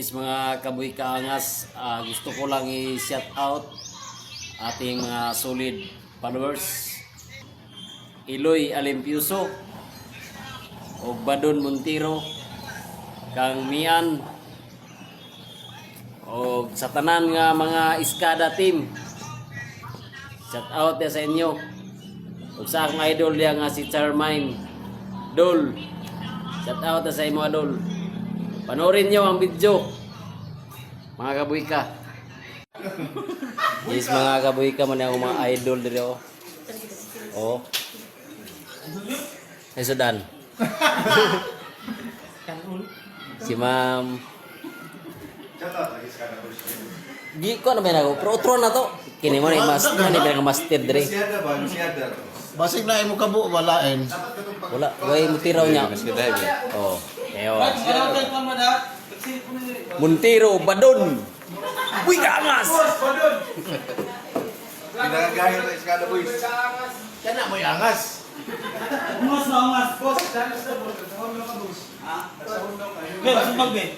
Yes, mga kabuy kaangas, gusto ko lang i-shout out ating mga solid followers. Iloy Alimpiuso, o Badon Montero, Kang Mian, o sa tanan nga mga Iskada team. Shout out ya sa inyo. O sa akong idol diya nga si Charmaine Dol. Shout out ya sa imo Dol. Panoorin nyo ang video, mga kabuy ka. Yes, mga kabuy ka, man yung mga idol dito. Oh. Ay, Sudan. Si Ma'am. Di ko na ba na ako? Pero utro na to. Kini mo na yung master dre. Basig na imo kabo walain. Wala, way mo tiraw niya. Oh. Eyo. Montero, Badon. Uy, kaangas! Pinagagahil na Iskada boys. Kana mo angas. Umas na umas. Boss, dalas na boss. Sa ulo ka boss. Ha? Sa ulo ka. Ben, sumbag ben.